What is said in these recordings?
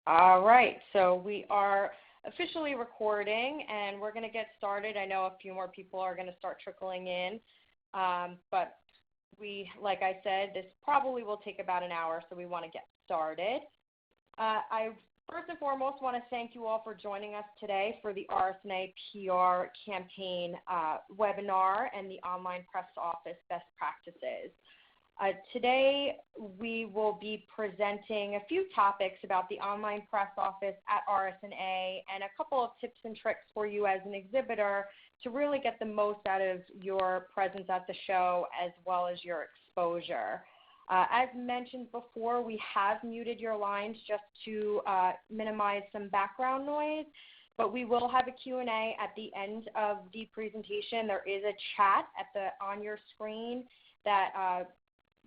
All right, so we are officially recording, and we're going to get started. I know a few more people are going to start trickling in, but like I said, this probably will take about an hour, so we want to get started. I first and foremost want to thank you all for joining us today for the RSNA PR campaign webinar and the online press office best practices. Today, we will be presenting a few topics about the online press office at RSNA and a couple of tips and tricks for you as an exhibitor to really get the most out of your presence at the show as well as your exposure. As mentioned before, we have muted your lines just to minimize some background noise, but we will have a Q&A at the end of the presentation. There is a chat on your screen that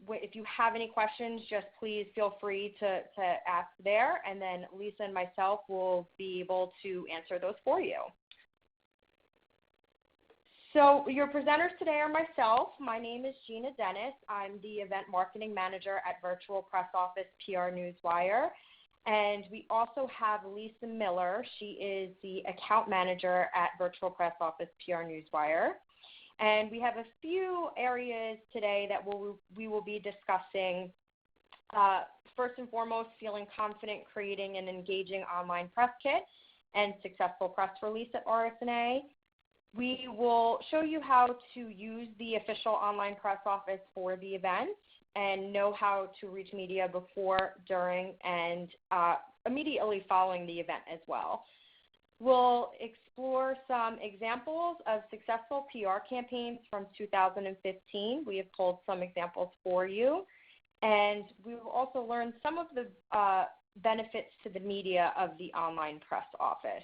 if you have any questions, just please feel free to ask there, and then Lisa and myself will be able to answer those for you. So your presenters today are myself. My name is Gina Dennis. I'm the Event Marketing Manager at Virtual Press Office PR Newswire. And we also have Lisa Miller. She is the Account Manager at Virtual Press Office PR Newswire. And we have a few areas today that we will be discussing. First and foremost, feeling confident creating an engaging online press kit and successful press release at RSNA. We will show you how to use the official online press office for the event and know how to reach media before, during, and immediately following the event as well. We'll explore some examples of successful PR campaigns from 2015. We have pulled some examples for you. And we will also learn some of the benefits to the media of the online press office.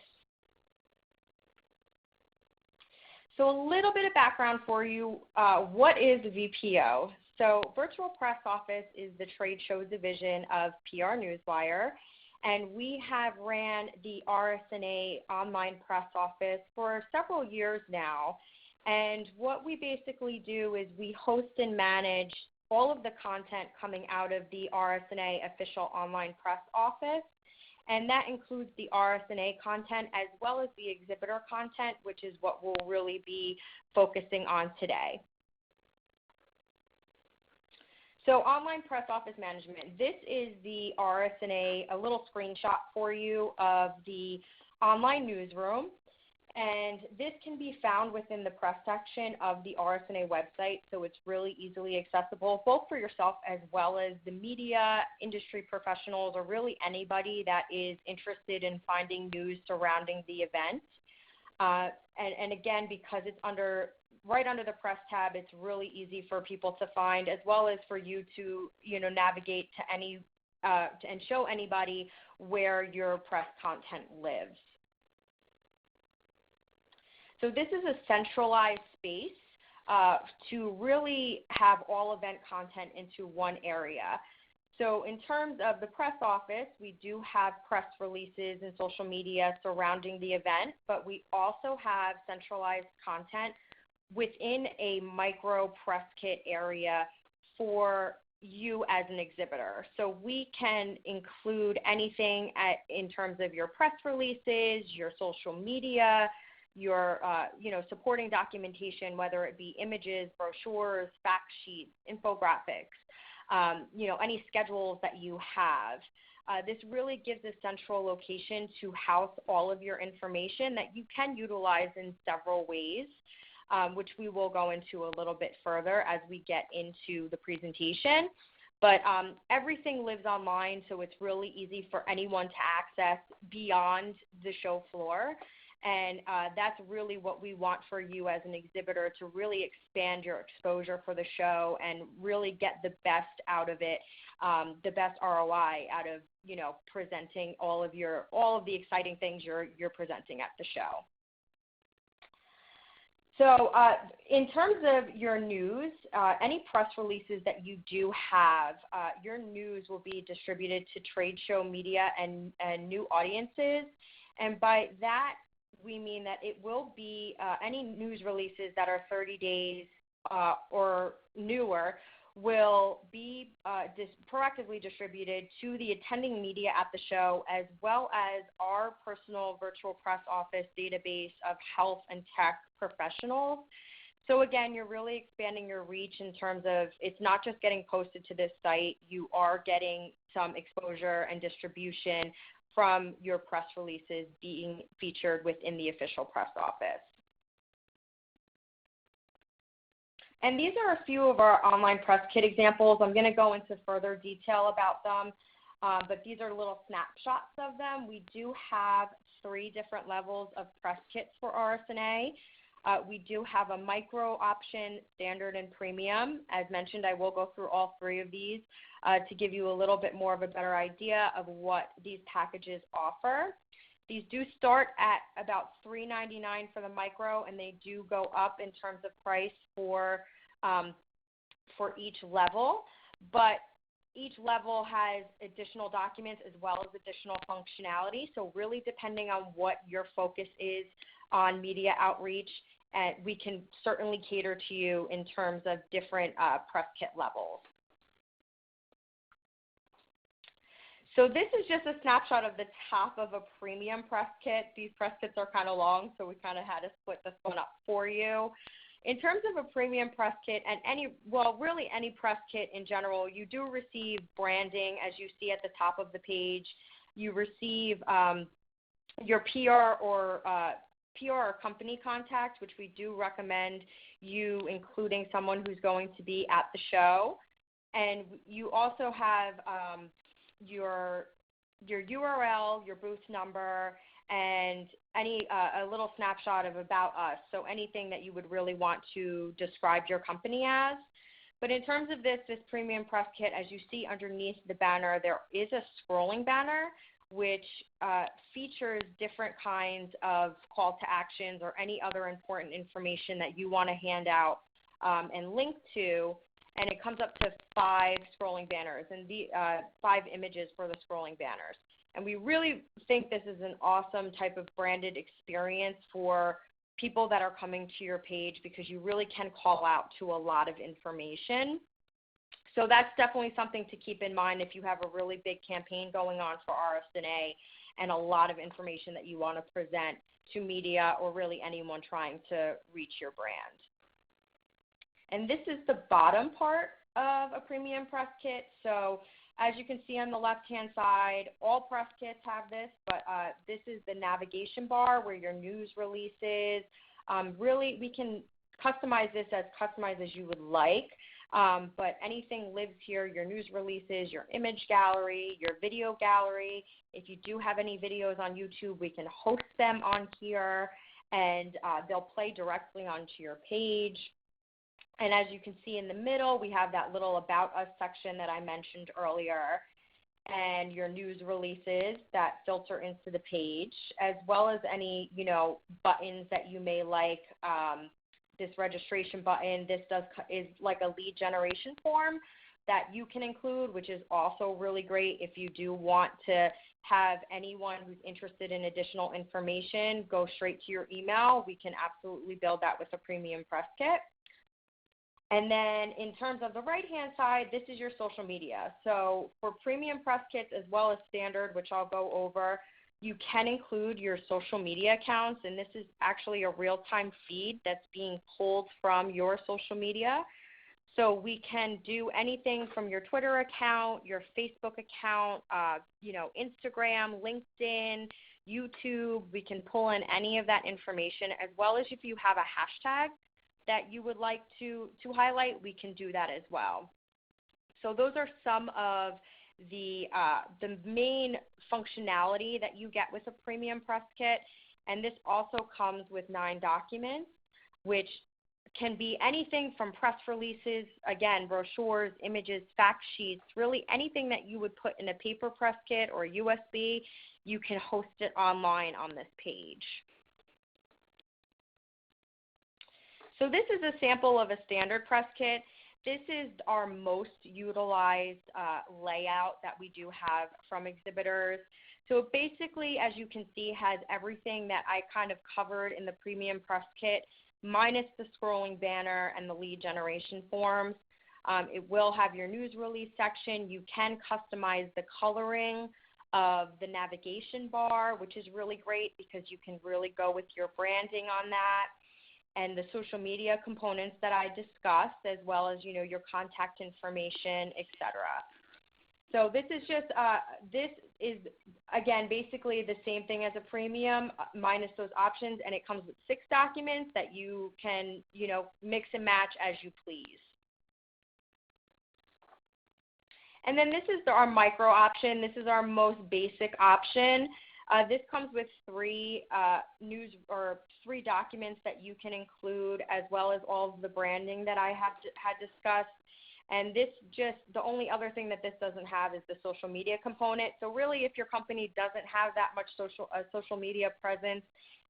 So a little bit of background for you. What is VPO? So Virtual Press Office is the trade show division of PR Newswire. And we have ran the RSNA online press office for several years now. And what we basically do is we host and manage all of the content coming out of the RSNA official online press office. And that includes the RSNA content as well as the exhibitor content, which is what we'll really be focusing on today. So online press office management. This is the RSNA, a little screenshot for you of the online newsroom. And this can be found within the press section of the RSNA website, so it's really easily accessible, both for yourself as well as the media, industry professionals, or really anybody that is interested in finding news surrounding the event. And again, because it's right under the press tab, it's really easy for people to find, as well as for you to navigate to any and show anybody where your press content lives. So this is a centralized space to really have all event content into one area. So in terms of the press office, we do have press releases and social media surrounding the event, but we also have centralized content within a micro press kit area for you as an exhibitor. So we can include anything in terms of your press releases, your social media, your supporting documentation, whether it be images, brochures, fact sheets, infographics, any schedules that you have. This really gives a central location to house all of your information that you can utilize in several ways, which we will go into a little bit further as we get into the presentation. But everything lives online, so it's really easy for anyone to access beyond the show floor. And that's really what we want for you as an exhibitor, to really expand your exposure for the show and really get the best out of it, the best ROI out of presenting all of the exciting things you're presenting at the show. So in terms of your news, any press releases that you do have, your news will be distributed to trade show media and new audiences. And by that, we mean that it will be any news releases that are 30 days or newer will be proactively distributed to the attending media at the show, as well as our personal virtual press office database of health and tech professionals. So again, you're really expanding your reach in terms of it's not just getting posted to this site, you are getting some exposure and distribution from your press releases being featured within the official press office. And these are a few of our online press kit examples. I'm going to go into further detail about them, but these are little snapshots of them. We do have 3 different levels of press kits for RSNA. We do have a micro option, standard, and premium. As mentioned, I will go through all 3 of these to give you a little bit more of a better idea of what these packages offer. These do start at about $3.99 for the micro, and they do go up in terms of price for each level. But each level has additional documents as well as additional functionality. So really depending on what your focus is on media outreach, we can certainly cater to you in terms of different press kit levels. So this is just a snapshot of the top of a premium press kit. These press kits are kind of long, so we kind of had to split this one up for you. In terms of a premium press kit and really any press kit in general, you do receive branding as you see at the top of the page. You receive your PR or company contact, which we do recommend you including someone who's going to be at the show. And you also have your URL, your booth number, and a little snapshot of about us, so anything that you would really want to describe your company as. But in terms of this premium press kit, as you see underneath the banner, there is a scrolling banner which features different kinds of call to actions or any other important information that you want to hand out and link to. And it comes up to 5 scrolling banners and 5 images for the scrolling banners. And we really think this is an awesome type of branded experience for people that are coming to your page because you really can call out to a lot of information. So that's definitely something to keep in mind if you have a really big campaign going on for RSNA and a lot of information that you want to present to media or really anyone trying to reach your brand. And this is the bottom part of a premium press kit. So as you can see on the left-hand side, all press kits have this, but this is the navigation bar where your news releases. Really, we can customize this as customized as you would like, but anything lives here, your news releases, your image gallery, your video gallery. If you do have any videos on YouTube, we can host them on here, and they'll play directly onto your page. And as you can see in the middle, we have that little About Us section that I mentioned earlier, and your news releases that filter into the page, as well as any, buttons that you may like. This registration button, is like a lead generation form that you can include, which is also really great if you do want to have anyone who's interested in additional information go straight to your email. We can absolutely build that with a premium press kit. And then in terms of the right-hand side, this is your social media. So for premium press kits as well as standard, which I'll go over, you can include your social media accounts, and this is actually a real-time feed that's being pulled from your social media. So we can do anything from your Twitter account, your Facebook account, Instagram, LinkedIn, YouTube. We can pull in any of that information, as well as if you have a hashtag that you would like to highlight, we can do that as well. So those are some of the main functionality that you get with a premium press kit, and this also comes with 9 documents, which can be anything from press releases, again, brochures, images, fact sheets, really anything that you would put in a paper press kit or USB, you can host it online on this page. So this is a sample of a standard press kit. This is our most utilized layout that we do have from exhibitors. So it basically, as you can see, has everything that I kind of covered in the premium press kit, minus the scrolling banner and the lead generation forms. It will have your news release section. You can customize the coloring of the navigation bar, which is really great because you can really go with your branding on that, and the social media components that I discussed, as well as, your contact information, etc. So this is just, this is, again, basically the same thing as a premium minus those options, and it comes with 6 documents that you can, mix and match as you please. And then this is our micro option. This is our most basic option. This comes with 3 documents that you can include, as well as all of the branding that I had discussed. And this the only other thing that this doesn't have is the social media component. So really, if your company doesn't have that much social media presence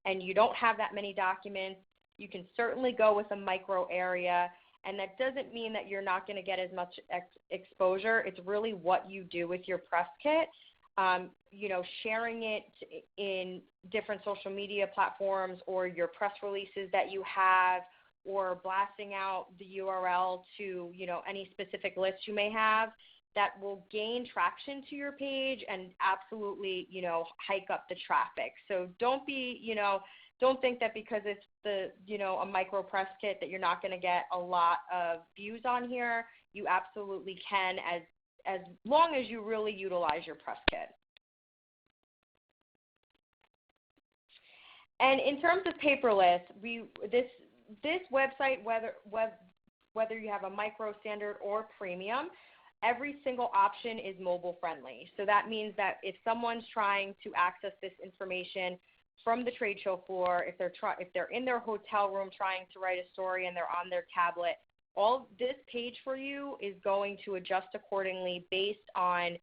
and you don't have that many documents, you can certainly go with a micro area. And that doesn't mean that you're not going to get as much exposure. It's really what you do with your press kit. Sharing it in different social media platforms, or your press releases that you have, or blasting out the URL to, any specific list you may have, that will gain traction to your page and absolutely, hike up the traffic. So don't think that because it's a micro press kit that you're not going to get a lot of views on here. You absolutely can, as long as you really utilize your press kit. And in terms of paperless, this website, whether you have a micro, standard, or premium, every single option is mobile friendly. So that means that if someone's trying to access this information from the trade show floor, if they're in their hotel room trying to write a story and they're on their tablet, all this page for you is going to adjust accordingly based on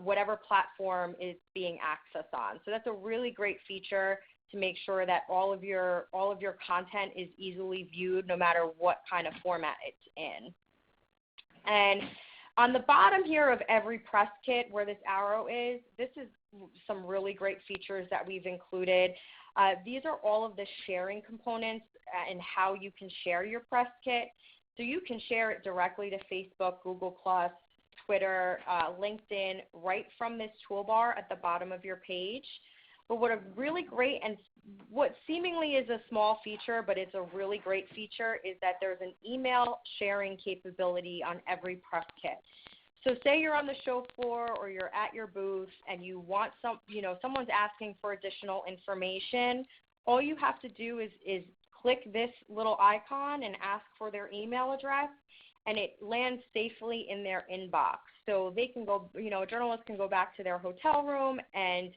whatever platform is being accessed on. So that's a really great feature to make sure that all of your content is easily viewed no matter what kind of format it's in. And on the bottom here of every press kit where this arrow is, this is some really great features that we've included. These are all of the sharing components and how you can share your press kit. So you can share it directly to Facebook, Google+, Twitter, LinkedIn, right from this toolbar at the bottom of your page. But what a really great, and what seemingly is a small feature, but it's a really great feature, is that there's an email sharing capability on every press kit. So say you're on the show floor or you're at your booth and you want someone's asking for additional information, all you have to do is click this little icon and ask for their email address, and it lands safely in their inbox. So they can go, a journalist can go back to their hotel room, and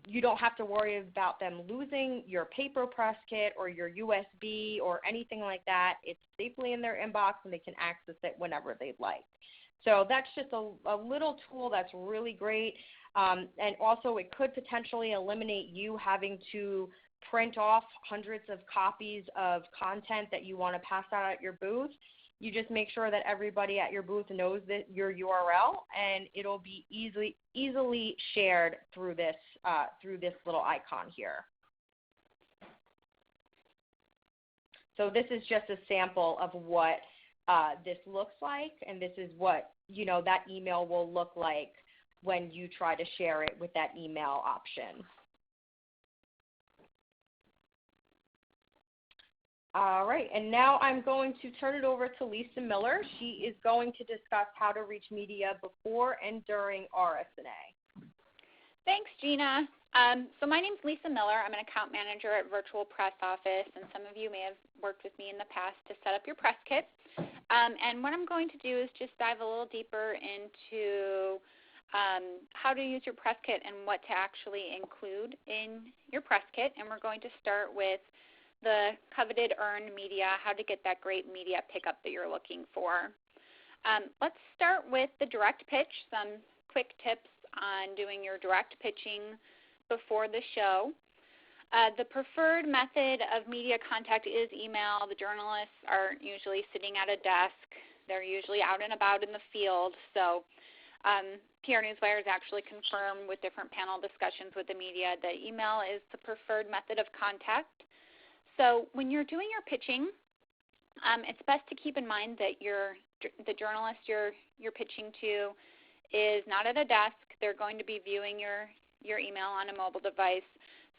you don't have to worry about them losing your paper press kit or your USB or anything like that. It's safely in their inbox, and they can access it whenever they'd like. So that's just a little tool that's really great. And also it could potentially eliminate you having to print off hundreds of copies of content that you want to pass out at your booth. You just make sure that everybody at your booth knows that your URL, and it'll be easily shared through this little icon here. So this is just a sample of what this looks like, and this is what that email will look like when you try to share it with that email option. All right, and now I'm going to turn it over to Lisa Miller. She is going to discuss how to reach media before and during RSNA. Thanks, Gina. So my name's Lisa Miller. I'm an account manager at Virtual Press Office, and some of you may have worked with me in the past to set up your press kit. And what I'm going to do is just dive a little deeper into how to use your press kit and what to actually include in your press kit. And we're going to start with the coveted earned media, how to get that great media pickup that you're looking for. Let's start with the direct pitch, some quick tips on doing your direct pitching before the show. The preferred method of media contact is email. The journalists aren't usually sitting at a desk. They're usually out and about in the field. So PR Newswire has actually confirmed with different panel discussions with the media that email is the preferred method of contact. So when you're doing your pitching, It's best to keep in mind that the journalist you're pitching to is not at a desk. They're going to be viewing your email on a mobile device.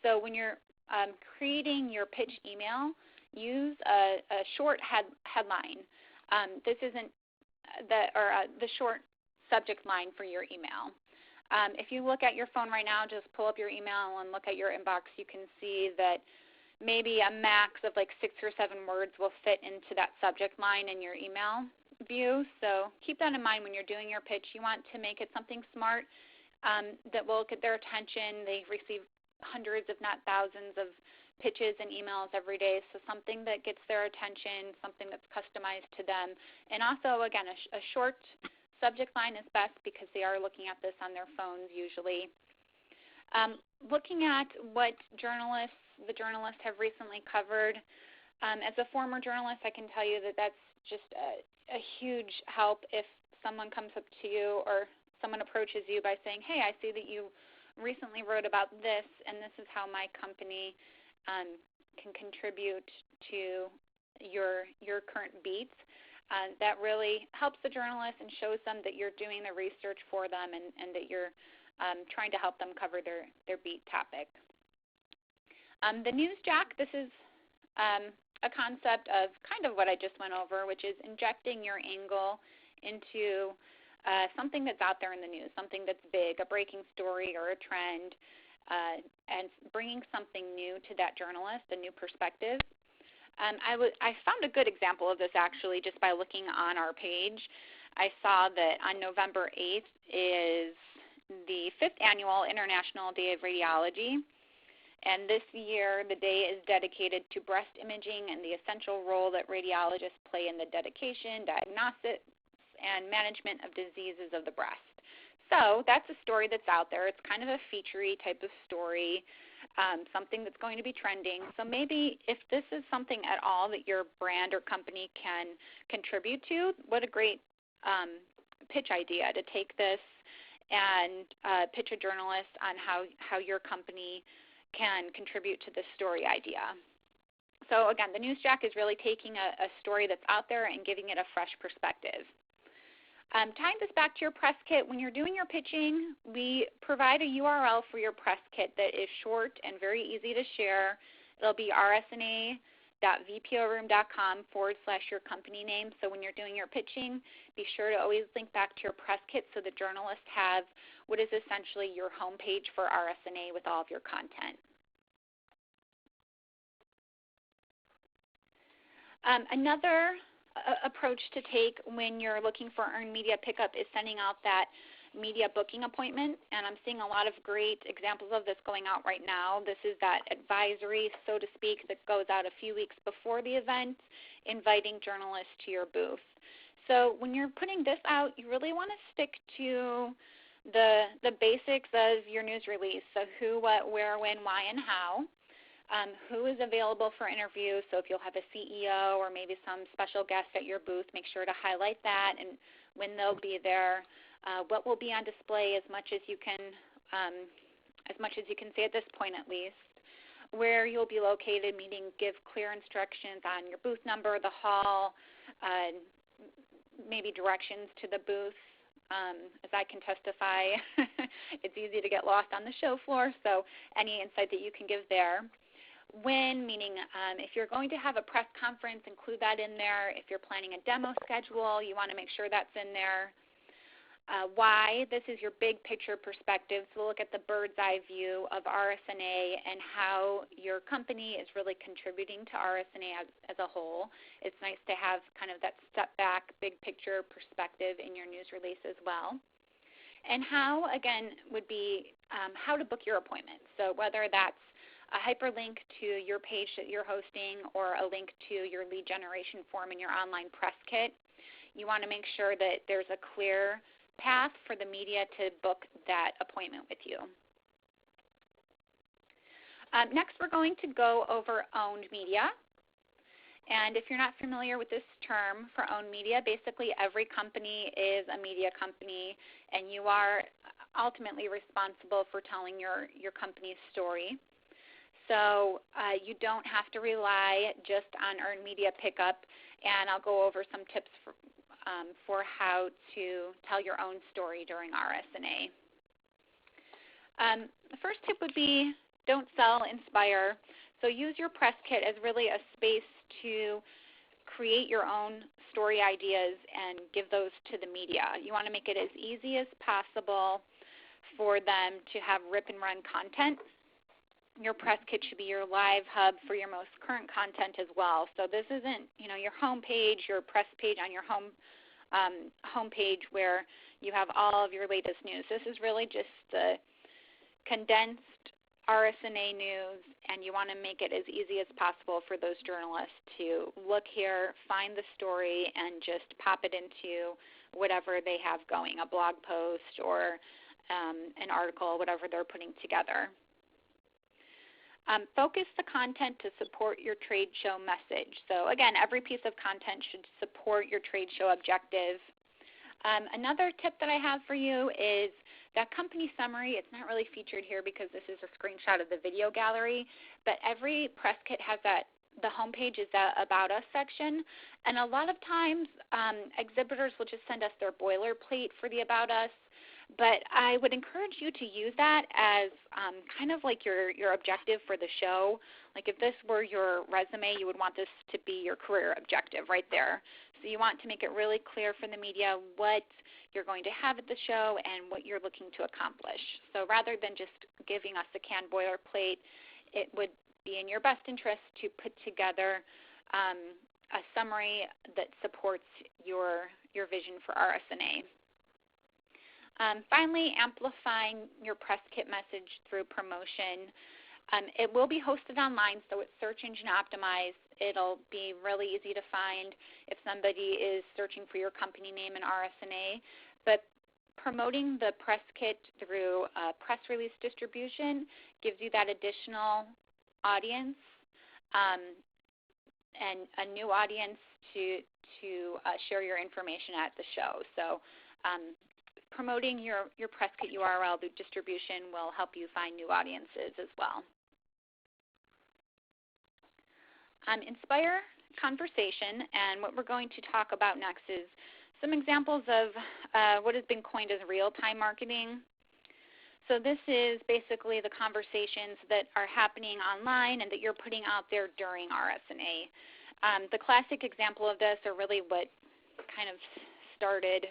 So when you're creating your pitch email, use a short headline. This isn't the short subject line for your email. If you look at your phone right now, just pull up your email and look at your inbox, you can see that maybe a max of like 6 or 7 words will fit into that subject line in your email view. So keep that in mind when you're doing your pitch. You want to make it something smart that will get their attention. They receive hundreds, if not thousands, of pitches and emails every day, so something that gets their attention, something that's customized to them. And also, again, a short subject line is best because they are looking at this on their phones usually. Looking at what the journalists have recently covered, as a former journalist, I can tell you that that's just a huge help if someone comes up to you or someone approaches you by saying, hey, I see that you recently wrote about this, and this is how my company can contribute to your current beats. That really helps the journalist and shows them that you're doing the research for them and that you're trying to help them cover their beat topic. The Newsjack, this is a concept of kind of what I just went over, which is injecting your angle into something that's out there in the news, something that's big, a breaking story or a trend, and bringing something new to that journalist, a new perspective. I found a good example of this actually just by looking on our page. I saw that on November 8th is the 5th Annual International Day of Radiology, and this year the day is dedicated to breast imaging and the essential role that radiologists play in the dedication, diagnosis, and management of diseases of the breast. So that's a story that's out there. It's kind of a feature-y type of story, something that's going to be trending. So maybe if this is something at all that your brand or company can contribute to, what a great pitch idea to take this and pitch a journalist on how your company can contribute to this story idea. So again, the Newsjack is really taking a story that's out there and giving it a fresh perspective. Tying this back to your press kit, when you're doing your pitching, we provide a URL for your press kit that is short and very easy to share. It'll be rsna.vporoom.com/your company name. So when you're doing your pitching, be sure to always link back to your press kit so the journalists have what is essentially your homepage for RSNA with all of your content. Another approach to take when you're looking for earned media pickup is sending out that media booking appointment, and I'm seeing a lot of great examples of this going out right now. This is that advisory, so to speak, that goes out a few weeks before the event, inviting journalists to your booth. So when you're putting this out, you really want to stick to the basics of your news release, so who, what, where, when, why, and how. Who is available for interviews, so if you'll have a CEO or maybe some special guest at your booth, make sure to highlight that and when they'll be there. What will be on display as much as you can say at this point at least. Where you'll be located, meaning give clear instructions on your booth number, the hall, maybe directions to the booth. As I can testify, it's easy to get lost on the show floor, so any insight that you can give there. When, meaning if you're going to have a press conference, include that in there. If you're planning a demo schedule, you want to make sure that's in there. Why, this is your big picture perspective, so look at the bird's eye view of RSNA and how your company is really contributing to RSNA as a whole. It's nice to have kind of that step back, big picture perspective in your news release as well. And how, again, would be how to book your appointment. So whether that's a hyperlink to your page that you're hosting or a link to your lead generation form in your online press kit, you want to make sure that there's a clear path for the media to book that appointment with you. Next, we're going to go over owned media. And if you're not familiar with this term for owned media, basically every company is a media company, and you are ultimately responsible for telling your company's story. So you don't have to rely just on earned media pickup and I'll go over some tips for how to tell your own story during RSNA. The first tip would be don't sell, inspire. So use your press kit as really a space to create your own story ideas and give those to the media. You want to make it as easy as possible for them to have rip and run content. Your press kit should be your live hub for your most current content as well. So this isn't, your home page, your press page on your home page where you have all of your latest news. This is really just the condensed RSNA news, and you want to make it as easy as possible for those journalists to look here, find the story, and just pop it into whatever they have going, a blog post or an article, whatever they're putting together. Focus the content to support your trade show message. So again, every piece of content should support your trade show objective. Another tip that I have for you is that company summary. It's not really featured here because this is a screenshot of the video gallery, but every press kit has the homepage is the About Us section, and a lot of times exhibitors will just send us their boilerplate for the About Us, but I would encourage you to use that as kind of like your objective for the show. Like if this were your resume, you would want this to be your career objective right there. So you want to make it really clear for the media what you're going to have at the show and what you're looking to accomplish. So rather than just giving us a canned boilerplate, it would be in your best interest to put together a summary that supports your vision for RSNA. Finally, amplifying your press kit message through promotion. It will be hosted online, so it's search engine optimized. It'll be really easy to find if somebody is searching for your company name in RSNA. But promoting the press kit through press release distribution gives you that additional audience and a new audience to share your information at the show. So promoting your press kit URL through distribution will help you find new audiences as well. Inspire conversation, and what we're going to talk about next is some examples of what has been coined as real-time marketing. So this is basically the conversations that are happening online and that you're putting out there during RSNA. The classic example of this, or really what kind of started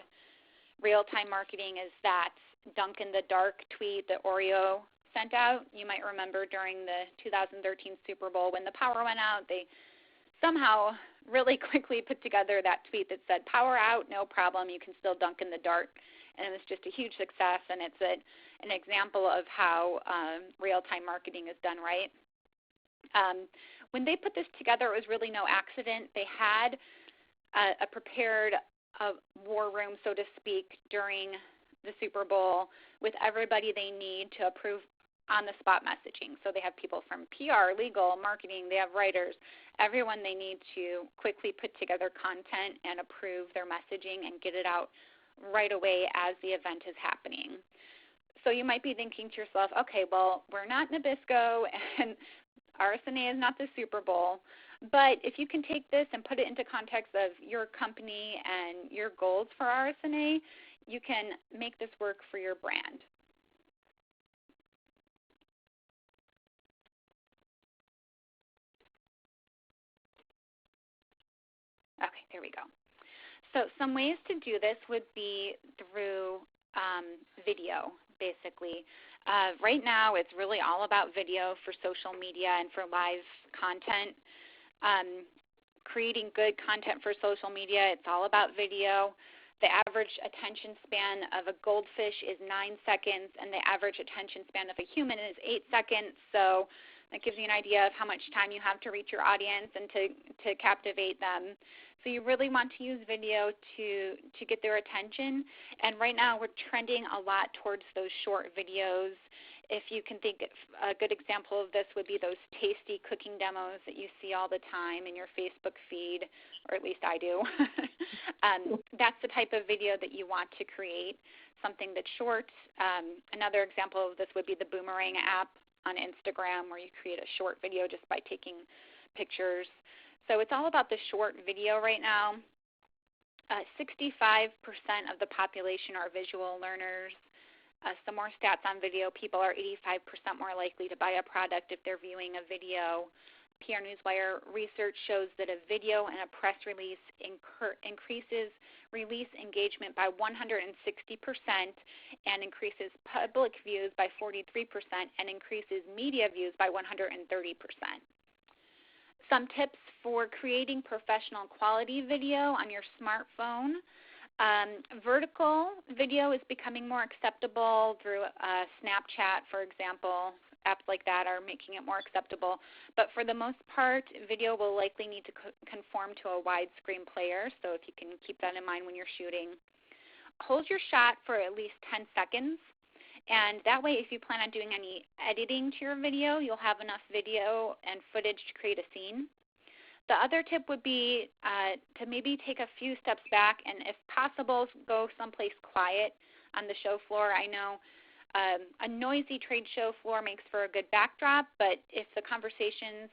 real-time marketing, is that Dunk in the Dark tweet that Oreo sent out. You might remember during the 2013 Super Bowl when the power went out, they somehow really quickly put together that tweet that said, "Power out, no problem, you can still dunk in the dark." And it was just a huge success, and it's an example of how real-time marketing is done right. When they put this together, it was really no accident. They had a prepared war room, so to speak, during the Super Bowl with everybody they need to approve on-the-spot messaging. So they have people from PR, legal, marketing, they have writers, everyone they need to quickly put together content and approve their messaging and get it out right away as the event is happening. So you might be thinking to yourself, okay, well, we're not Nabisco and RSNA is not the Super Bowl, but if you can take this and put it into context of your company and your goals for RSNA, you can make this work for your brand. Okay, there we go. So some ways to do this would be through video, basically. Right now, it's really all about video for social media and for live content. Creating good content for social media, it's all about video. The average attention span of a goldfish is 9 seconds, and the average attention span of a human is 8 seconds. So that gives you an idea of how much time you have to reach your audience and to captivate them. So you really want to use video to get their attention. And right now we're trending a lot towards those short videos. If you can think a good example of this would be those tasty cooking demos that you see all the time in your Facebook feed, or at least I do. That's the type of video that you want to create, something that's short. Another example of this would be the Boomerang app on Instagram, where you create a short video just by taking pictures. So it's all about the short video right now. 65% of the population are visual learners. Some more stats on video. People are 85% more likely to buy a product if they're viewing a video. PR Newswire research shows that a video and a press release increases release engagement by 160% and increases public views by 43% and increases media views by 130%. Some tips for creating professional quality video on your smartphone. Vertical video is becoming more acceptable through Snapchat, for example. Apps like that are making it more acceptable. But for the most part, video will likely need to conform to a widescreen player, so if you can keep that in mind when you're shooting. Hold your shot for at least 10 seconds, and that way if you plan on doing any editing to your video, you'll have enough video and footage to create a scene. The other tip would be to maybe take a few steps back and, if possible, go someplace quiet on the show floor. I know a noisy trade show floor makes for a good backdrop, but if the conversations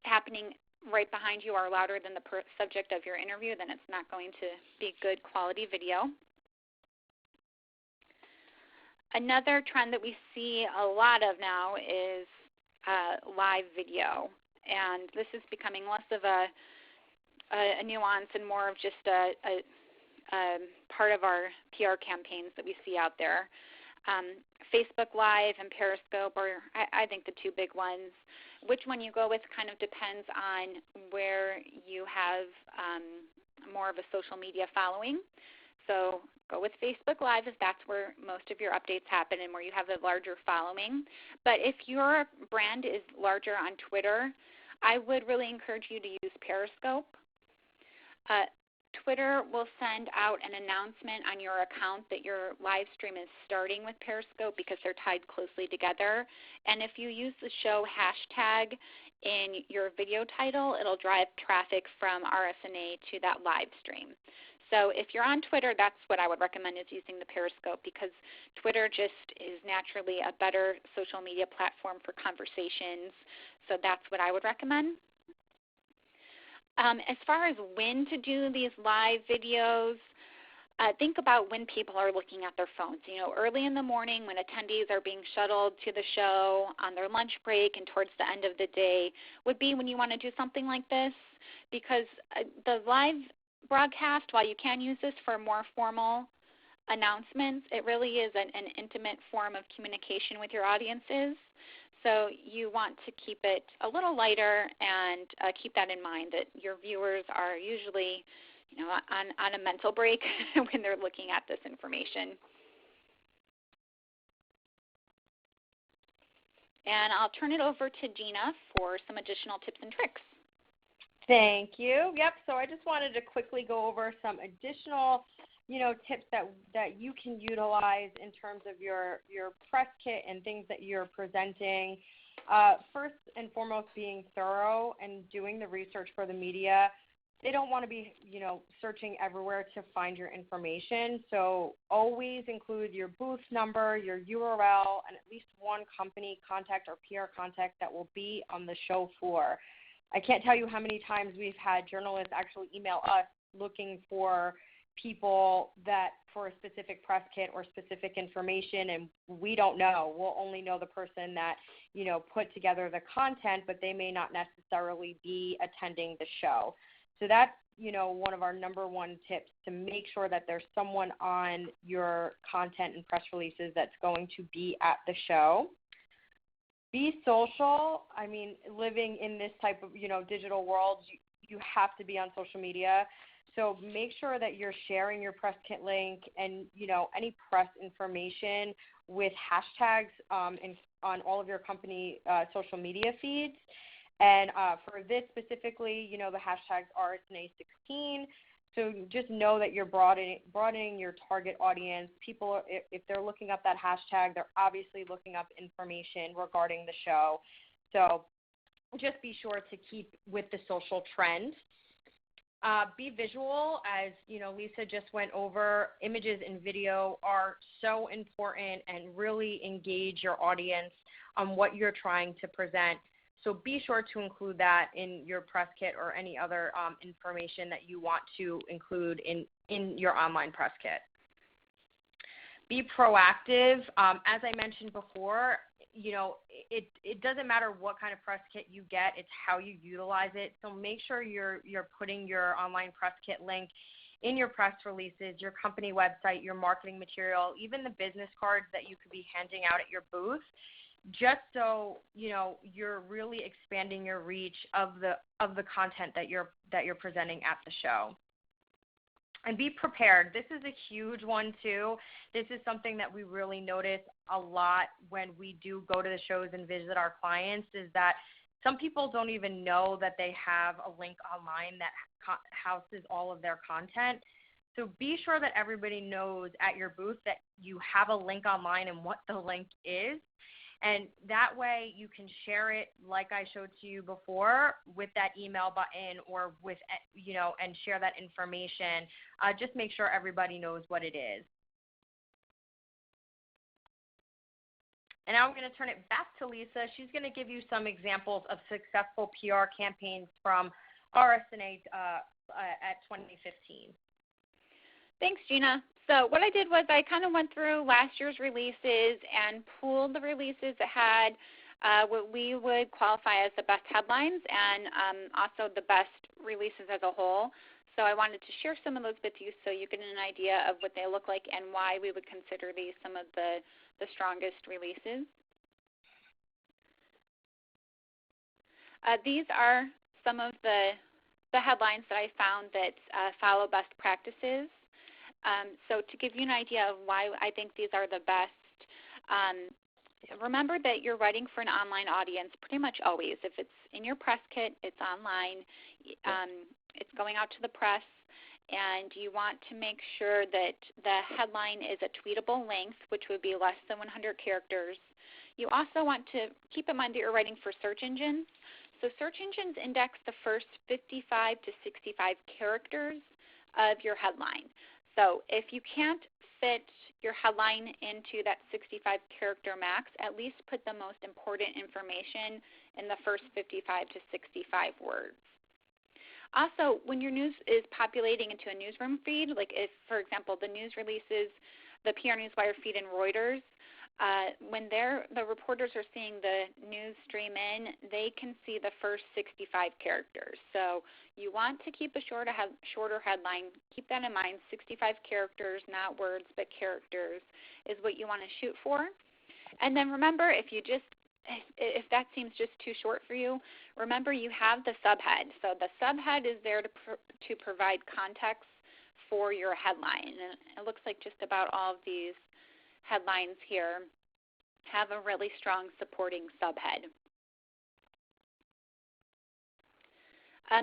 happening right behind you are louder than the subject of your interview, then it's not going to be good quality video. Another trend that we see a lot of now is live video. And this is becoming less of a nuance and more of just a part of our PR campaigns that we see out there. Facebook Live and Periscope are, I think, the two big ones. Which one you go with kind of depends on where you have more of a social media following. So go with Facebook Live if that's where most of your updates happen and where you have a larger following. But if your brand is larger on Twitter, I would really encourage you to use Periscope. Twitter will send out an announcement on your account that your live stream is starting with Periscope because they're tied closely together. And if you use the show hashtag in your video title, it'll drive traffic from RSNA to that live stream. So if you're on Twitter, that's what I would recommend, is using the Periscope, because Twitter just is naturally a better social media platform for conversations. So that's what I would recommend. As far as when to do these live videos, think about when people are looking at their phones. You know, early in the morning when attendees are being shuttled to the show, on their lunch break, and towards the end of the day would be when you want to do something like this, because the live broadcast, while you can use this for more formal announcements, it really is an intimate form of communication with your audiences. So you want to keep it a little lighter and keep that in mind, that your viewers are usually, you know, on a mental break when they're looking at this information. And I'll turn it over to Gina for some additional tips and tricks. Thank you. Yep, so I just wanted to quickly go over some additional, tips that you can utilize in terms of your press kit and things that you're presenting. First and foremost, being thorough and doing the research for the media. They don't want to be, searching everywhere to find your information. So always include your booth number, your URL, and at least one company contact or PR contact that will be on the show floor. I can't tell you how many times we've had journalists actually email us looking for people that for a specific press kit or specific information, and we don't know. We'll only know the person that, put together the content, but they may not necessarily be attending the show. So that's, one of our number one tips, to make sure that there's someone on your content and press releases that's going to be at the show. Be social. I mean, living in this type of, digital world, you have to be on social media. So make sure that you're sharing your press kit link and, any press information with hashtags on all of your company social media feeds. And for this specifically, the hashtag's RSNA16. So just know that you're broadening your target audience. People, if they're looking up that hashtag, they're obviously looking up information regarding the show. So just be sure to keep with the social trend. Be visual, as Lisa just went over. Images and video are so important and really engage your audience on what you're trying to present. So be sure to include that in your press kit or any other information that you want to include in your online press kit. Be proactive. As I mentioned before, it doesn't matter what kind of press kit you get, it's how you utilize it. So make sure you're putting your online press kit link in your press releases, your company website, your marketing material, even the business cards that you could be handing out at your booth, just so you're really expanding your reach of the content that you're presenting at the show. And be prepared. This is a huge one too. This is something that we really notice a lot when we do go to the shows and visit our clients, is that some people don't even know that they have a link online that houses all of their content. So be sure that everybody knows at your booth that you have a link online and what the link is. And that way you can share it like I showed to you before with that email button or with, and share that information. Just make sure everybody knows what it is. And now I'm going to turn it back to Lisa. She's going to give you some examples of successful PR campaigns from RSNA at 2015. Thanks, Gina. So what I did was I kind of went through last year's releases and pooled the releases that had what we would qualify as the best headlines and also the best releases as a whole. So I wanted to share some of those with you so you get an idea of what they look like and why we would consider these some of the strongest releases. These are some of the headlines that I found that follow best practices. So to give you an idea of why I think these are the best, remember that you're writing for an online audience pretty much always. If it's in your press kit, it's online, it's going out to the press, and you want to make sure that the headline is a tweetable length, which would be less than 100 characters. You also want to keep in mind that you're writing for search engines. So search engines index the first 55 to 65 characters of your headline. So if you can't fit your headline into that 65 character max, at least put the most important information in the first 55 to 65 words. Also, when your news is populating into a newsroom feed, like if, for example, the news releases the PR Newswire feed in Reuters, when the reporters are seeing the news stream in, they can see the first 65 characters. So you want to keep a shorter headline. Keep that in mind. 65 characters, not words, but characters is what you want to shoot for. And then remember, if that seems just too short for you, remember you have the subhead. So the subhead is there to provide context for your headline. And it looks like just about all of these headlines here have a really strong supporting subhead.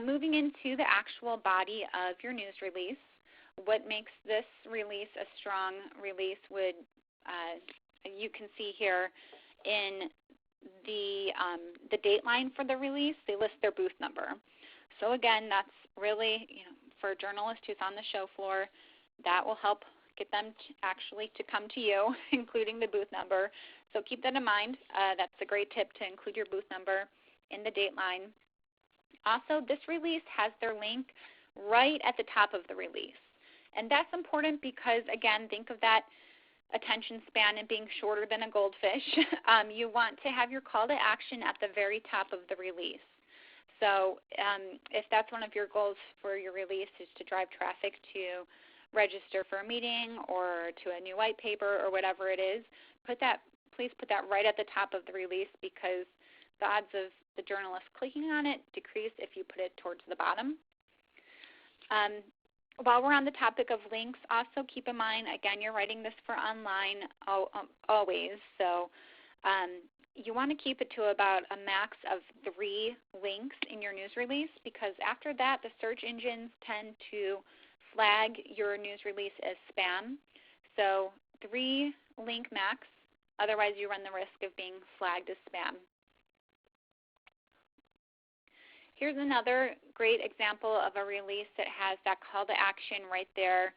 Moving into the actual body of your news release, what makes this release a strong release would, you can see here in the date line for the release, they list their booth number. So again, that's really, for a journalist who's on the show floor, that will help get them to come to you, including the booth number. So keep that in mind. That's a great tip to include your booth number in the date line. Also, this release has their link right at the top of the release. And that's important because, again, think of that attention span and being shorter than a goldfish. You want to have your call to action at the very top of the release. So if that's one of your goals for your release is to drive traffic to register for a meeting or to a new white paper or whatever it is, please put that right at the top of the release because the odds of the journalist clicking on it decrease if you put it towards the bottom. While we're on the topic of links, also keep in mind, again, you're writing this for online always, so you want to keep it to about a max of 3 links in your news release because after that, the search engines tend to flag your news release as spam. So 3 link max, otherwise you run the risk of being flagged as spam. Here's another great example of a release that has that call to action right there.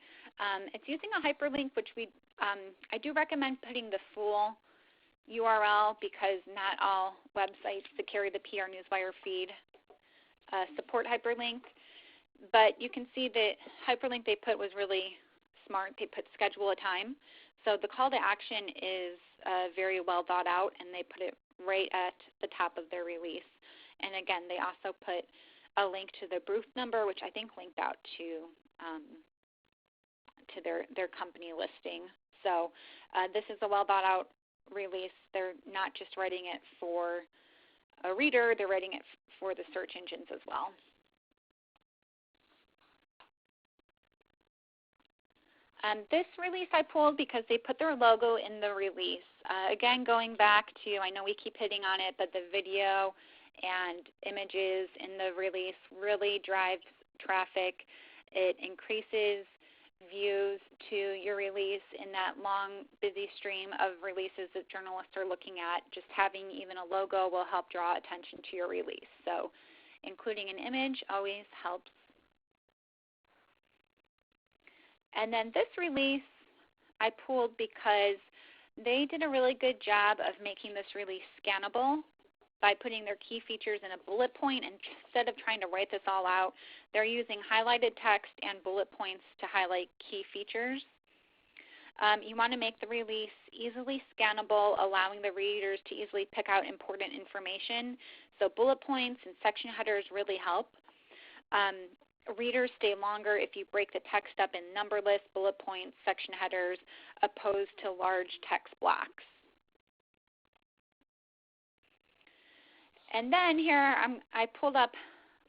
It's using a hyperlink, which I do recommend putting the full URL because not all websites that carry the PR Newswire feed support hyperlink. But you can see the hyperlink they put was really smart. They put schedule a time. So the call to action is very well thought out, and they put it right at the top of their release. And again, they also put a link to the booth number, which I think linked out to their company listing. So this is a well thought out release. They're not just writing it for a reader, they're writing it for the search engines as well. This release I pulled because they put their logo in the release. Again, going back to, I know we keep hitting on it, but the video and images in the release really drives traffic. It increases views to your release in that long, busy stream of releases that journalists are looking at. Just having even a logo will help draw attention to your release. So including an image always helps. And then this release I pulled because they did a really good job of making this release scannable by putting their key features in a bullet point, and instead of trying to write this all out, they're using highlighted text and bullet points to highlight key features. You want to make the release easily scannable, allowing the readers to easily pick out important information. So bullet points and section headers really help. Readers stay longer if you break the text up in number lists, bullet points, section headers, opposed to large text blocks. And then here I pulled up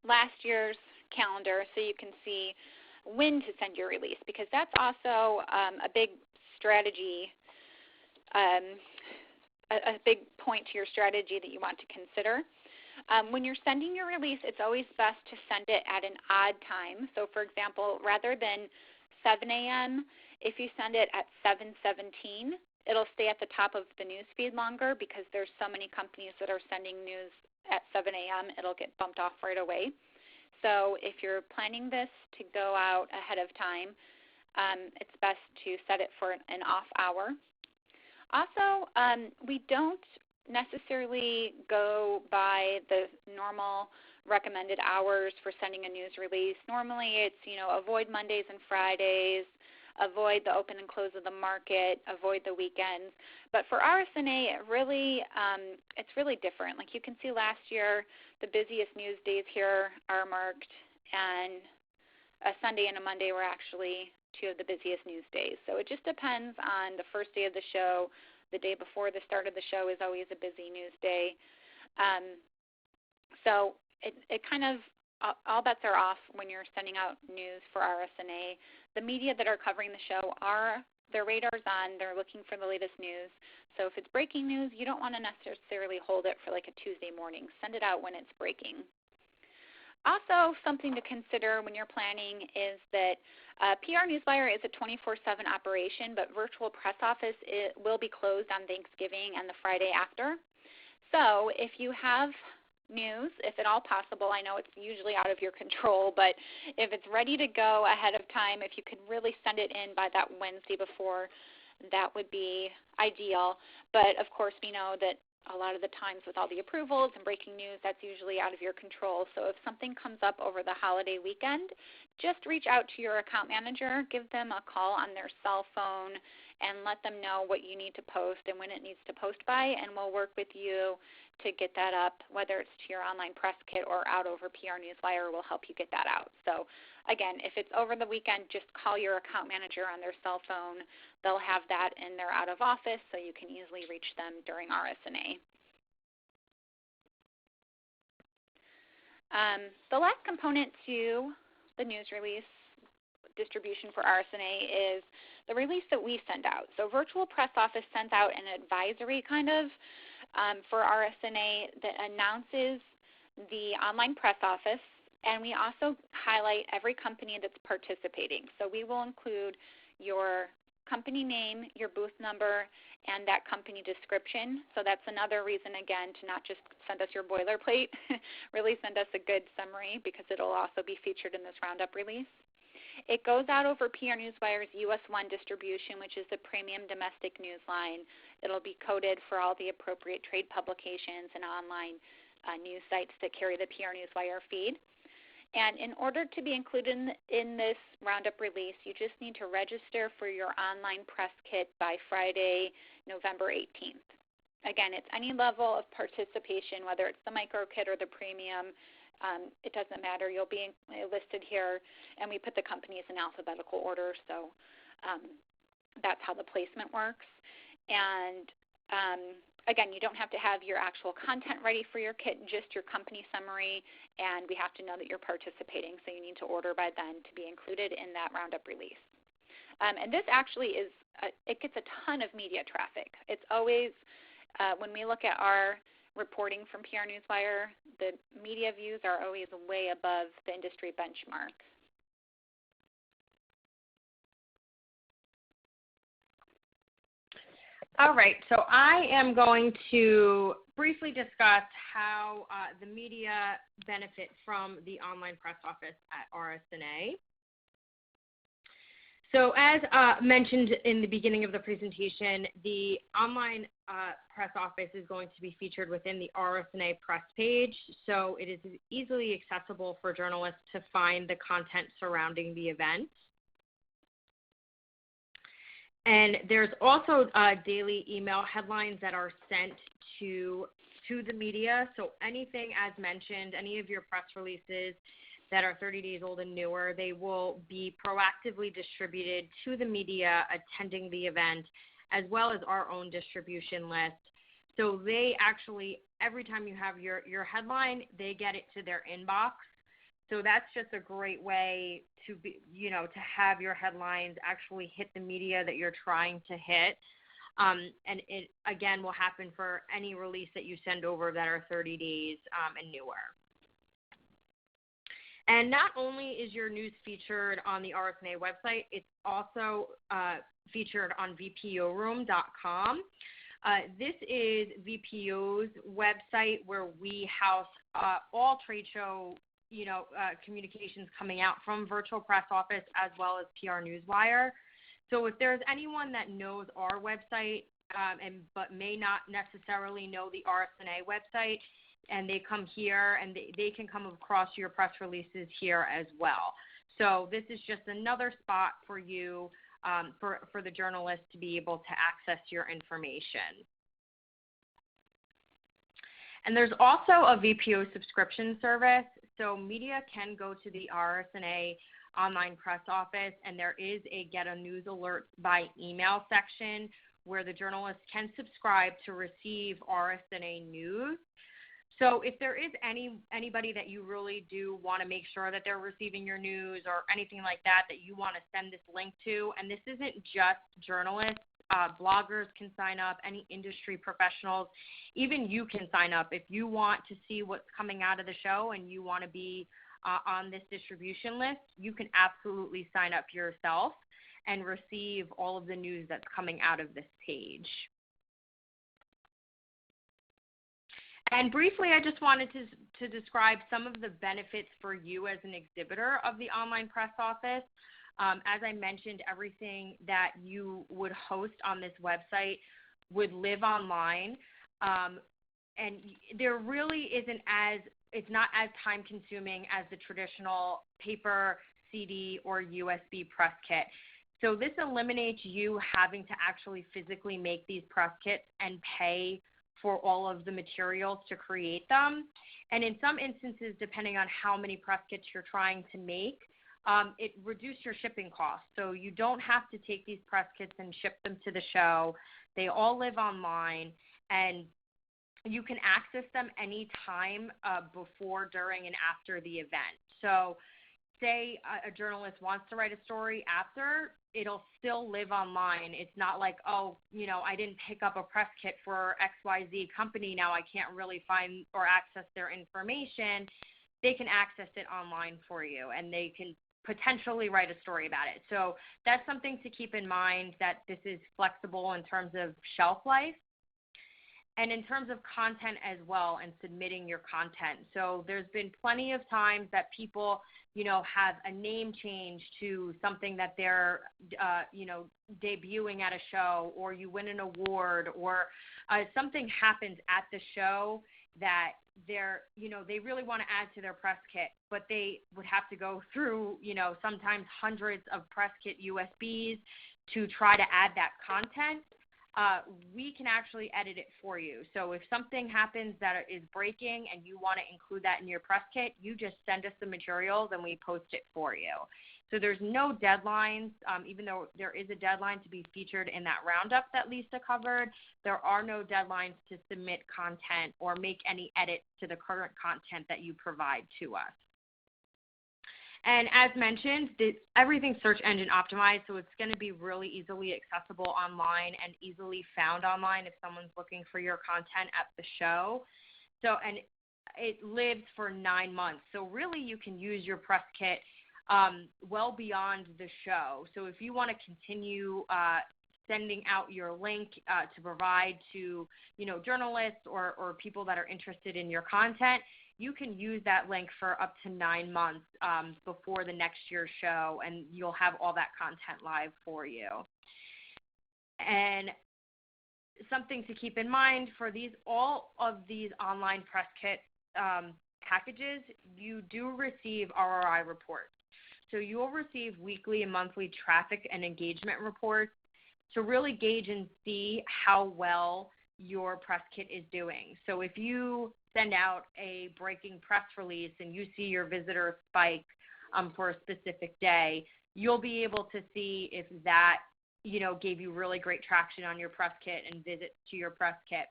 last year's calendar so you can see when to send your release, because that's also a big strategy, a big point to your strategy that you want to consider. When you're sending your release, it's always best to send it at an odd time. So for example, rather than 7 a.m., if you send it at 7:17, it'll stay at the top of the news feed longer because there's so many companies that are sending news at 7 a.m., it'll get bumped off right away. So if you're planning this to go out ahead of time, it's best to set it for an off hour. Also, we don't necessarily go by the normal recommended hours for sending a news release. Normally it's, avoid Mondays and Fridays, avoid the open and close of the market, avoid the weekends. But for RSNA, it's really different. Like you can see last year, the busiest news days here are marked, and a Sunday and a Monday were actually two of the busiest news days. So it just depends on the first day of the show. The day before the start of the show is always a busy news day. So it kind of, all bets are off when you're sending out news for RSNA. The media that are covering the show their radar's on, they're looking for the latest news. So if it's breaking news, you don't want to necessarily hold it for like a Tuesday morning. Send it out when it's breaking. Also, something to consider when you're planning is that PR Newswire is a 24/7 operation, but virtual press office will be closed on Thanksgiving and the Friday after. So if you have news, if at all possible, I know it's usually out of your control, but if it's ready to go ahead of time, if you could really send it in by that Wednesday before, that would be ideal. But of course, we know that a lot of the times with all the approvals and breaking news, that's usually out of your control. So if something comes up over the holiday weekend, just reach out to your account manager, give them a call on their cell phone, and let them know what you need to post and when it needs to post by, and we'll work with you to get that up, whether it's to your online press kit or out over PR Newswire. We'll help you get that out. So again, if it's over the weekend, just call your account manager on their cell phone. They'll have that in their out of office, so you can easily reach them during RSNA. The last component to the news release distribution for RSNA is the release that we send out. So Virtual Press Office sends out an advisory kind of for RSNA that announces the online press office, and we also highlight every company that's participating. So we will include your company name, your booth number, and that company description. So that's another reason, again, to not just send us your boilerplate, really send us a good summary, because it will also be featured in this roundup release. It goes out over PR Newswire's US 1 distribution, which is the premium domestic news line. It'll be coded for all the appropriate trade publications and online news sites that carry the PR Newswire feed. And in order to be included in this Roundup release, you just need to register for your online press kit by Friday, November 18th. Again, it's any level of participation, whether it's the micro kit or the premium. It doesn't matter. You'll be listed here, and we put the companies in alphabetical order, so that's how the placement works. And again, you don't have to have your actual content ready for your kit, just your company summary, and we have to know that you're participating, so you need to order by then to be included in that Roundup release. And this actually is, it gets a ton of media traffic. It's always, when we look at our reporting from PR Newswire, the media views are always way above the industry benchmark. All right, so I am going to briefly discuss how the media benefit from the online press office at RSNA. So as mentioned in the beginning of the presentation, the online press office is going to be featured within the RSNA press page, so it is easily accessible for journalists to find the content surrounding the event. And there's also daily email headlines that are sent to the media. So anything as mentioned, any of your press releases that are 30 days old and newer, they will be proactively distributed to the media attending the event, as well as our own distribution list. So they actually, every time you have your headline, they get it to their inbox. So that's just a great way to be, to have your headlines actually hit the media that you're trying to hit. And it, again, will happen for any release that you send over that are 30 days and newer. And not only is your news featured on the RSNA website, it's also featured on VPOroom.com. This is VPO's website where we house all trade show communications coming out from Virtual Press Office as well as PR Newswire. So if there's anyone that knows our website but may not necessarily know the RSNA website, and they come here and they can come across your press releases here as well. So this is just another spot for you, for the journalist to be able to access your information. And there's also a VPO subscription service. So media can go to the RSNA online press office, and there is a Get a News Alert by email section where the journalist can subscribe to receive RSNA news. So if there is anybody that you really do want to make sure that they're receiving your news or anything like that you want to send this link to, and this isn't just journalists, bloggers can sign up, any industry professionals, even you can sign up. If you want to see what's coming out of the show and you want to be on this distribution list, you can absolutely sign up yourself and receive all of the news that's coming out of this page. And briefly, I just wanted to describe some of the benefits for you as an exhibitor of the online press office. As I mentioned, everything that you would host on this website would live online. And there really it's not as time consuming as the traditional paper, CD, or USB press kit. So this eliminates you having to actually physically make these press kits and pay for all of the materials to create them. And in some instances, depending on how many press kits you're trying to make, it reduces your shipping costs. So you don't have to take these press kits and ship them to the show. They all live online, and you can access them anytime before, during, and after the event. So say a journalist wants to write a story after, it'll still live online. It's not like, oh, I didn't pick up a press kit for XYZ company. Now I can't really find or access their information. They can access it online for you, and they can potentially write a story about it. So that's something to keep in mind, that this is flexible in terms of shelf life. And in terms of content as well and submitting your content. So there's been plenty of times that people, have a name change to something that they're, debuting at a show, or you win an award, or something happens at the show that they really want to add to their press kit, but they would have to go through, sometimes hundreds of press kit USBs to try to add that content. We can actually edit it for you. So if something happens that is breaking and you want to include that in your press kit, you just send us the materials and we post it for you. So there's no deadlines, even though there is a deadline to be featured in that roundup that Lisa covered. There are no deadlines to submit content or make any edits to the current content that you provide to us. And as mentioned, everything's search engine optimized, so it's going to be really easily accessible online and easily found online if someone's looking for your content at the show. So, and it lives for 9 months. So really you can use your press kit well beyond the show. So if you want to continue sending out your link to provide to, journalists or people that are interested in your content, you can use that link for up to 9 months before the next year's show, and you'll have all that content live for you. And something to keep in mind for all of these online press kit packages, you do receive ROI reports. So you'll receive weekly and monthly traffic and engagement reports to really gauge and see how well your press kit is doing. So if you send out a breaking press release and you see your visitor spike for a specific day, you'll be able to see if that, gave you really great traction on your press kit and visits to your press kit.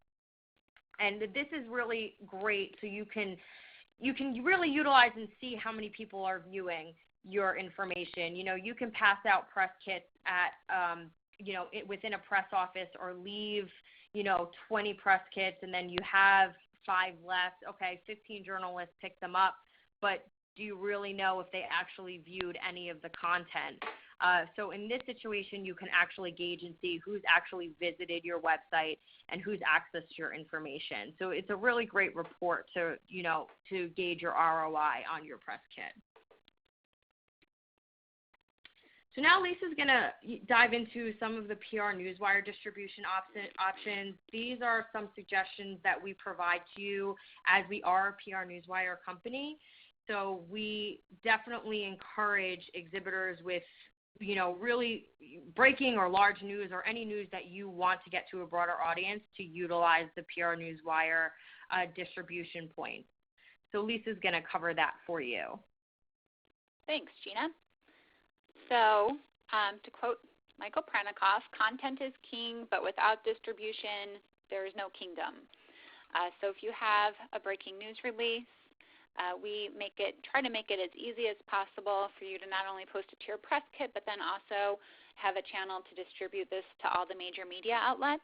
And this is really great, so you can really utilize and see how many people are viewing your information. You can pass out press kits at, within a press office, or leave, 20 press kits, and then you have 5 left. Okay, 15 journalists pick them up, but do you really know if they actually viewed any of the content? So in this situation, you can actually gauge and see who's actually visited your website and who's accessed your information. So it's a really great report to gauge your ROI on your press kit. So now Lisa's going to dive into some of the PR Newswire distribution options. These are some suggestions that we provide to you, as we are a PR Newswire company. So we definitely encourage exhibitors with, really breaking or large news, or any news that you want to get to a broader audience, to utilize the PR Newswire distribution points. So Lisa's going to cover that for you. Thanks, Gina. So to quote Michael Prenikoff, content is king, but without distribution, there is no kingdom. So if you have a breaking news release, we try to make it as easy as possible for you to not only post it to your press kit, but then also have a channel to distribute this to all the major media outlets.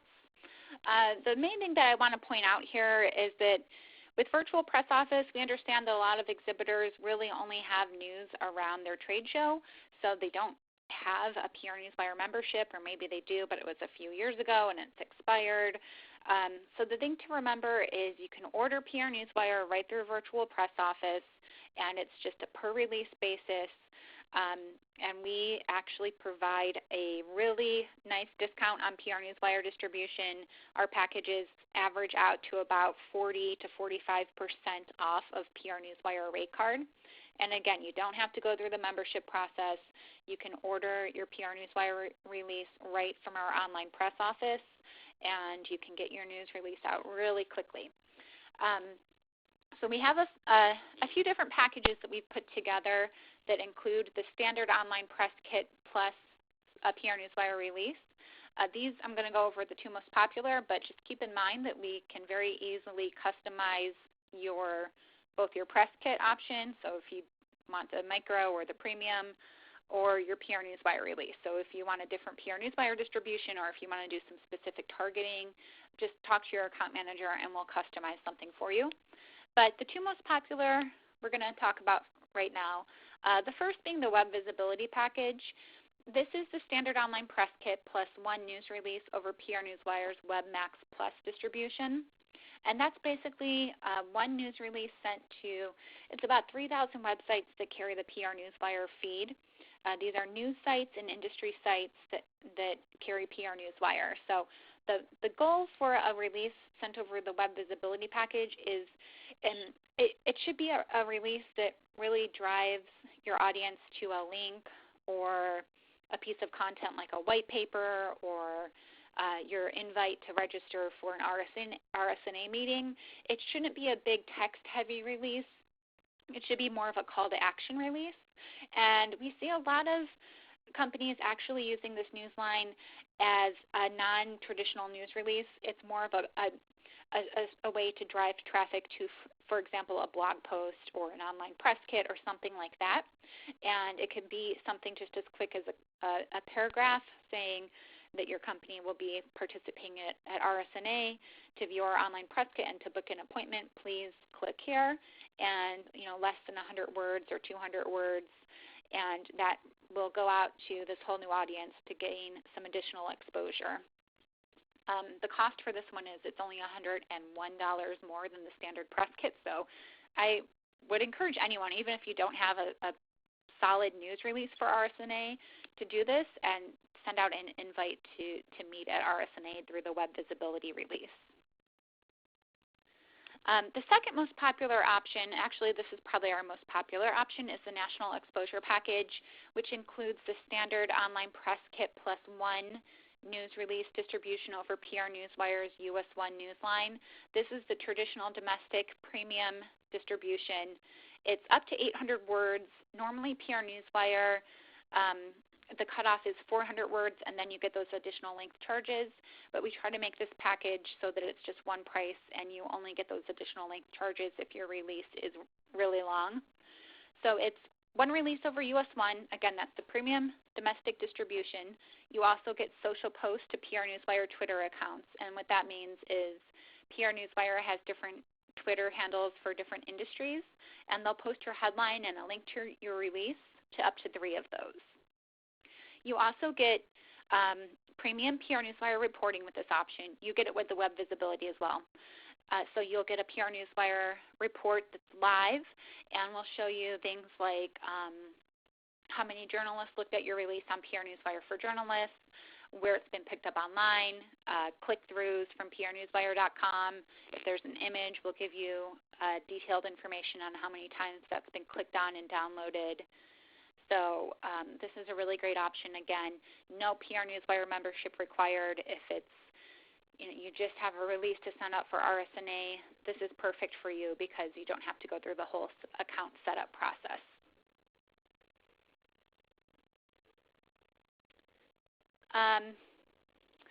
The main thing that I want to point out here is that with Virtual Press Office, we understand that a lot of exhibitors really only have news around their trade show, so they don't have a PR Newswire membership, or maybe they do, but it was a few years ago and it's expired. So the thing to remember is you can order PR Newswire right through Virtual Press Office, and it's just a per-release basis. And we actually provide a really nice discount on PR Newswire distribution. Our packages average out to about 40 to 45% off of PR Newswire rate card. And again, you don't have to go through the membership process. You can order your PR Newswire release right from our online press office, and you can get your news release out really quickly. So we have a few different packages that we've put together that include the standard online press kit plus a PR Newswire release. These I'm going to go over the 2 most popular, but just keep in mind that we can very easily customize both your press kit option, so if you want the micro or the premium, or your PR Newswire release. So if you want a different PR Newswire distribution, or if you want to do some specific targeting, just talk to your account manager and we'll customize something for you. But the 2 most popular we're going to talk about right now. The first being the web visibility package. this is the standard online press kit plus one news release over PR Newswire's WebMax Plus distribution. And that's basically one news release sent to, it's about 3,000 websites that carry the PR Newswire feed. These are news sites and industry sites that carry PR Newswire. So the goal for a release sent over the web visibility package is, and it should be a release that really drives your audience to a link or a piece of content like a white paper or your invite to register for an RSNA meeting. It shouldn't be a big text-heavy release. It should be more of a call to action release. And we see a lot of companies actually using this news line as a non-traditional news release. It's more of a way to drive traffic to, for example, a blog post or an online press kit or something like that. And it could be something just as quick as a paragraph saying that your company will be participating at RSNA. To view our online press kit and to book an appointment, please click here. And less than 100 words or 200 words, and that will go out to this whole new audience to gain some additional exposure. The cost for this one is it's only $101 more than the standard press kit. So I would encourage anyone, even if you don't have a solid news release for RSNA, to do this and send out an invite to meet at RSNA through the web visibility release. The second most popular option, actually this is probably our most popular option, is the National Exposure Package, which includes the standard online press kit plus one news release distribution over PR Newswire's US 1 Newsline. This is the traditional domestic premium distribution. It's up to 800 words. Normally PR Newswire, the cutoff is 400 words, and then you get those additional length charges. But we try to make this package so that it's just one price, and you only get those additional length charges if your release is really long. So it's one release over US 1. Again, that's the premium domestic distribution. You also get social posts to PR Newswire Twitter accounts. And what that means is PR Newswire has different Twitter handles for different industries, and they'll post your headline and a link to your release to up to 3 of those. You also get premium PR Newswire reporting with this option. You get it with the web visibility as well. So you'll get a PR Newswire report that's live, and we'll show you things like how many journalists looked at your release on PR Newswire for Journalists, where it's been picked up online, click-throughs from prnewswire.com. If there's an image, we'll give you detailed information on how many times that's been clicked on and downloaded. So this is a really great option. Again, no PR Newswire membership required. If it's you just have a release to sign up for RSNA, this is perfect for you because you don't have to go through the whole account setup process.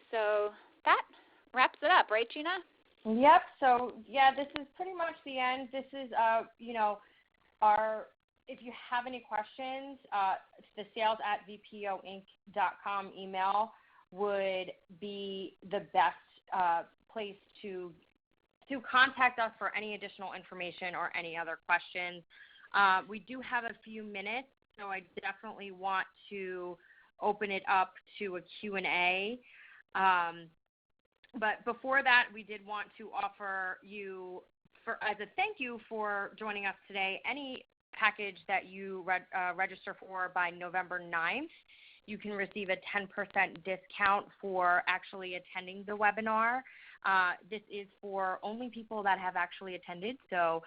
So that wraps it up, right, Gina? Yep. So yeah, this is pretty much the end. This is our. If you have any questions, the sales@vpoinc.com email would be the best place to contact us for any additional information or any other questions. We do have a few minutes, so I definitely want to open it up to a Q&A. But before that, we did want to offer you, as a thank you for joining us today, any package that you register for by November 9th, you can receive a 10% discount for actually attending the webinar. This is for only people that have actually attended. So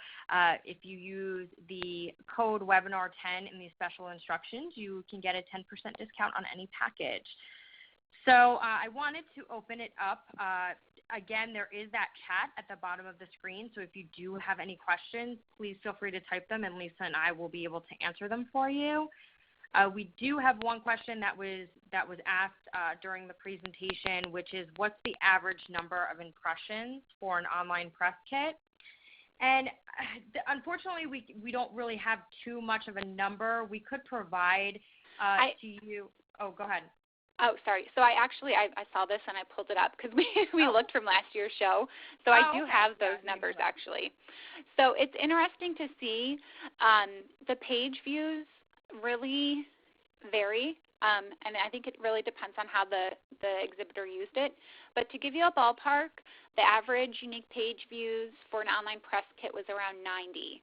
if you use the code webinar10 in the special instructions, you can get a 10% discount on any package. So I wanted to open it up. Again, there is that chat at the bottom of the screen, so if you do have any questions, please feel free to type them, and Lisa and I will be able to answer them for you. We do have one question that was asked during the presentation, which is what's the average number of impressions for an online press kit? And unfortunately, we don't really have too much of a number. We could provide to you. Oh, go ahead. Oh, sorry. So I saw this and I pulled it up because we looked from last year's show. So I do have those numbers actually. So it's interesting to see the page views really vary and I think it really depends on how the exhibitor used it. But to give you a ballpark, the average unique page views for an online press kit was around 90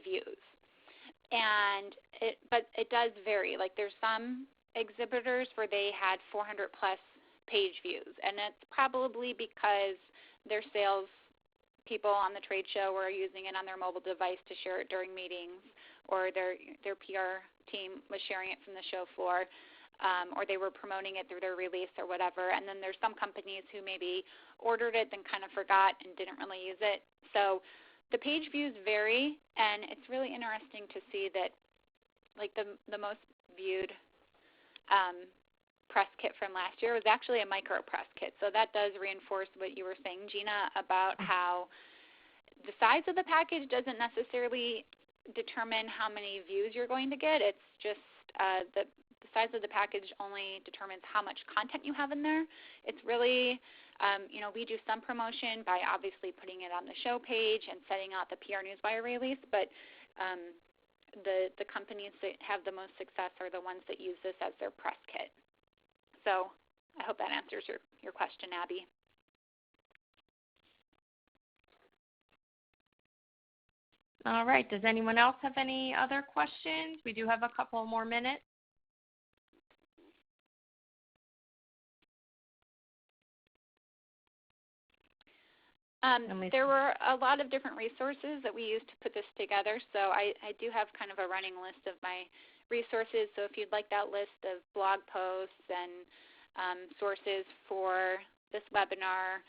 views. But it does vary. Like there's some exhibitors where they had 400 plus page views, and it's probably because their sales people on the trade show were using it on their mobile device to share it during meetings, or their PR team was sharing it from the show floor, or they were promoting it through their release or whatever. And then there's some companies who maybe ordered it then kind of forgot and didn't really use it. So the page views vary, and it's really interesting to see that like the most viewed press kit from last year was actually a micro press kit. So that does reinforce what you were saying, Gina, about how the size of the package doesn't necessarily determine how many views you're going to get. It's just the size of the package only determines how much content you have in there. It's really, we do some promotion by obviously putting it on the show page and setting out the PR Newswire release, but the companies that have the most success are the ones that use this as their press kit. So I hope that answers your question, Abby. All right. Does anyone else have any other questions? We do have a couple more minutes. There were a lot of different resources that we used to put this together, so I do have kind of a running list of my resources. So if you'd like that list of blog posts and sources for this webinar,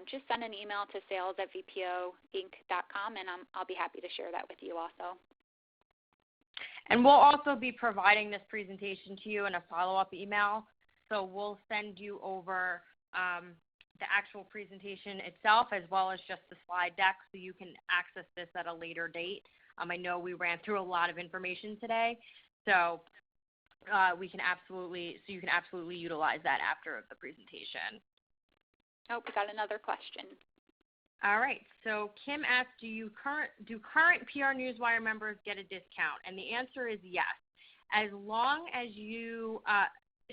just send an email to sales@vpoinc.com, and I'll be happy to share that with you also. And we'll also be providing this presentation to you in a follow-up email. So we'll send you over the actual presentation itself as well as just the slide deck so you can access this at a later date. I know we ran through a lot of information today, so you can absolutely utilize that after the presentation. Oh, we got another question. All right. So Kim asked, do current PR Newswire members get a discount? And the answer is yes. As long as you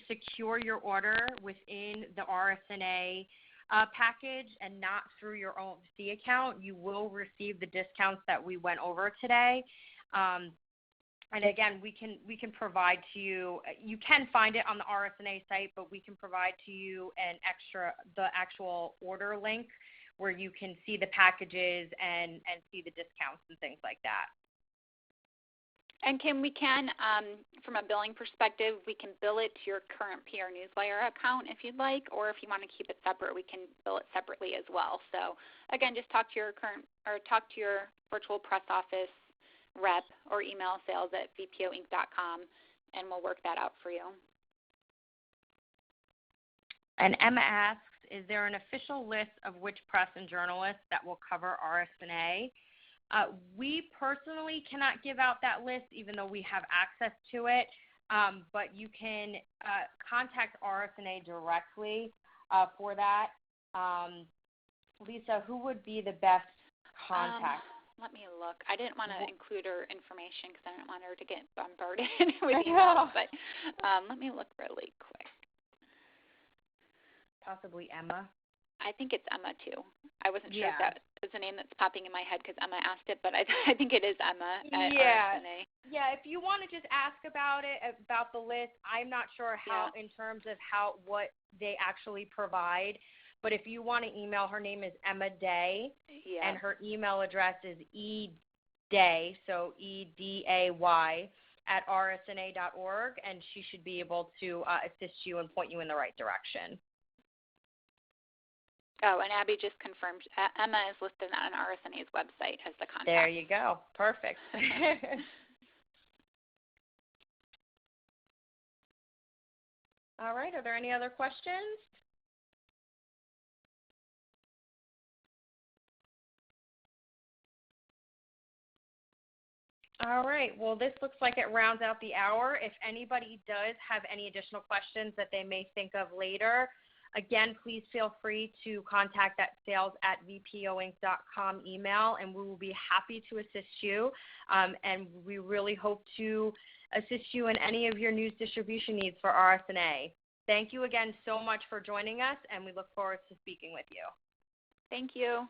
secure your order within the RSNA package and not through your own C account, you will receive the discounts that we went over today. And again, we can provide to you. You can find it on the RSNA site, but we can provide to you the actual order link where you can see the packages and see the discounts and things like that. And Kim, we can, from a billing perspective, we can bill it to your current PR Newswire account if you'd like, or if you want to keep it separate, we can bill it separately as well. So again, just talk to your virtual press office rep or email sales@vpoinc.com, and we'll work that out for you. And Emma asks, is there an official list of which press and journalists that will cover RSNA? We personally cannot give out that list, even though we have access to it, but you can contact RSNA directly for that. Lisa, who would be the best contact? Let me look. I didn't want to include her information because I didn't want her to get bombarded with emails, but let me look really quick. Possibly Emma. I think it's Emma, too. I wasn't sure if that is a name that's popping in my head because Emma asked it, but I think it is Emma at RSNA. Yeah, if you want to just ask about it, about the list, I'm not sure how in terms of what they actually provide. But if you want to email, her name is Emma Day, and her email address is eday, so EDAY, @rsna.org, and she should be able to assist you and point you in the right direction. Oh, and Abby just confirmed Emma is listed on RSNA's website as the contact. There you go. Perfect. All right. Are there any other questions? All right. Well, this looks like it rounds out the hour. If anybody does have any additional questions that they may think of later, Again, please feel free to contact that sales@vpoinc.com email, and we will be happy to assist you. And we really hope to assist you in any of your news distribution needs for RSNA. Thank you again so much for joining us, and we look forward to speaking with you. Thank you.